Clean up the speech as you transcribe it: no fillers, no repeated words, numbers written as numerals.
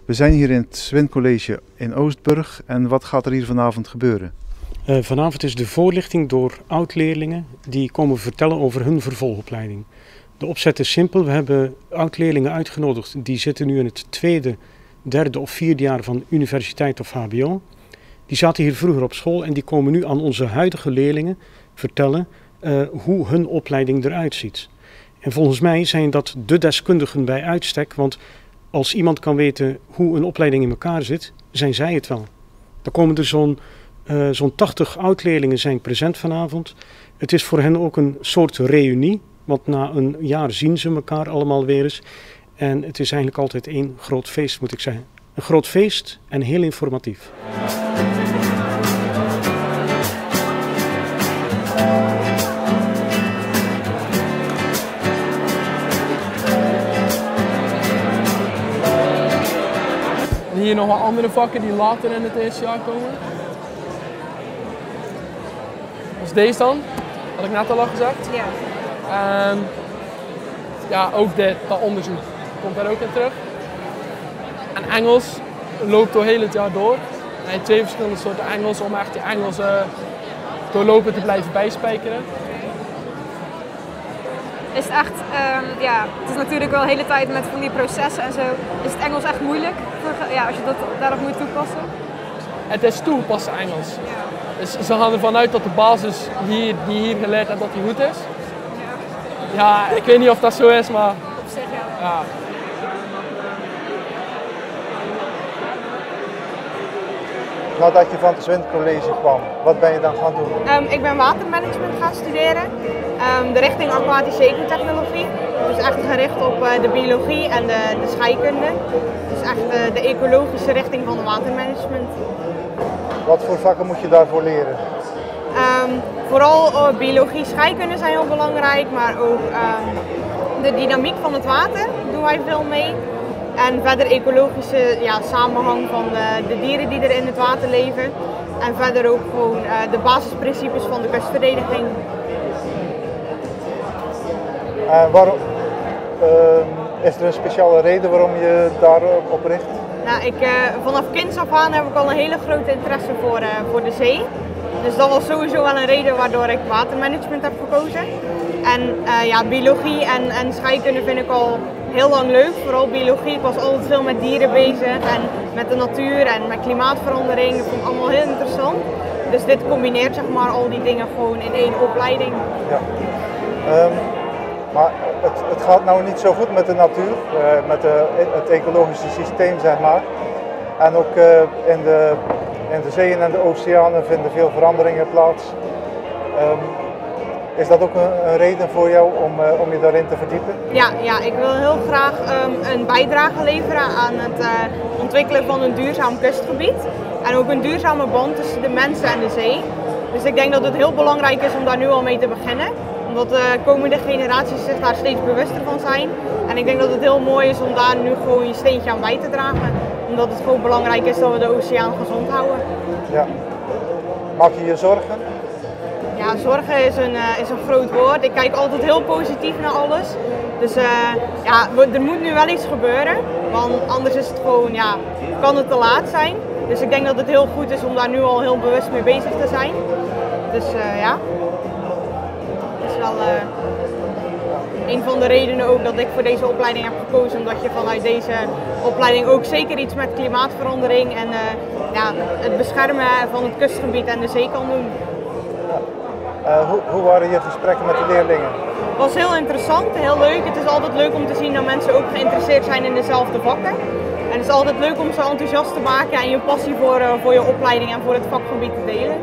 We zijn hier in het Swin College in Oostburg en wat gaat er hier vanavond gebeuren? Vanavond is de voorlichting door oud-leerlingen die komen vertellen over hun vervolgopleiding. De opzet is simpel. We hebben oud-leerlingen uitgenodigd die zitten nu in het tweede, derde of vierde jaar van universiteit of hbo. Die zaten hier vroeger op school en die komen nu aan onze huidige leerlingen vertellen hoe hun opleiding eruit ziet. En volgens mij zijn dat de deskundigen bij uitstek, want als iemand kan weten hoe een opleiding in elkaar zit, zijn zij het wel. Er komen er zo'n 80 oud-leerlingen zijn present vanavond. Het is voor hen ook een soort reunie, want na een jaar zien ze elkaar allemaal weer eens. En het is eigenlijk altijd één groot feest, moet ik zeggen. Een groot feest en heel informatief. Hier nog wat andere vakken die later in het eerste jaar komen. Dat is deze dan, had ik net al gezegd. Ja. En ja, ook dat onderzoek komt daar ook in terug. En Engels loopt door heel het jaar door. En je hebt 2 verschillende soorten Engels om echt die Engels doorlopen te blijven bijspijkeren. Is het echt, het is natuurlijk wel de hele tijd met van die processen en zo. Is het Engels echt moeilijk als je dat daarop moet toepassen? Het is toegepaste Engels. Ja. Dus ze gaan ervan uit dat de basis die hier geleerd hebt, dat die goed is. Ja, ik weet niet of dat zo is, maar... Op zich ja. Ja. Nadat je van het Swin College kwam, wat ben je dan gaan doen? Ik ben watermanagement gaan studeren. De richting aquatische ecotechnologie. Dus echt gericht op de biologie en de scheikunde. Dus echt de ecologische richting van het watermanagement. Wat voor vakken moet je daarvoor leren? Vooral biologie, scheikunde zijn heel belangrijk, maar ook de dynamiek van het water doen wij veel mee. En verder ecologische samenhang van de dieren die er in het water leven. En verder ook gewoon de basisprincipes van de kustverdediging. Waarom, is er een speciale reden waarom je daarop richt? Nou, vanaf kinds af aan heb ik al een hele grote interesse voor de zee. Dus dat was sowieso wel een reden waardoor ik watermanagement heb gekozen. En biologie en scheikunde vind ik al heel lang leuk. Vooral biologie. Ik was altijd veel met dieren bezig en met de natuur en met klimaatverandering. Dat vond ik allemaal heel interessant. Dus dit combineert zeg maar al die dingen gewoon in één opleiding. Ja. Maar het gaat nou niet zo goed met de natuur, met het ecologische systeem zeg maar. En ook in de zeeën en de oceanen vinden veel veranderingen plaats. Is dat ook een reden voor jou om je daarin te verdiepen? Ja, ik wil heel graag een bijdrage leveren aan het ontwikkelen van een duurzaam kustgebied. En ook een duurzame band tussen de mensen en de zee. Dus ik denk dat het heel belangrijk is om daar nu al mee te beginnen. Omdat de komende generaties zich daar steeds bewuster van zijn. En ik denk dat het heel mooi is om daar nu gewoon je steentje aan bij te dragen. Omdat het gewoon belangrijk is dat we de oceaan gezond houden. Ja. Maak je je zorgen? Ja, zorgen is een groot woord. Ik kijk altijd heel positief naar alles. Dus er moet nu wel iets gebeuren. Want anders is het gewoon, kan het te laat zijn. Dus ik denk dat het heel goed is om daar nu al heel bewust mee bezig te zijn. Dus dat is wel een van de redenen ook dat ik voor deze opleiding heb gekozen. Omdat je vanuit deze opleiding ook zeker iets met klimaatverandering en het beschermen van het kustgebied en de zee kan doen. Hoe waren je gesprekken met de leerlingen? Het was heel interessant, heel leuk. Het is altijd leuk om te zien dat mensen ook geïnteresseerd zijn in dezelfde vakken. En het is altijd leuk om ze enthousiast te maken en je passie voor je opleiding en voor het vakgebied te delen.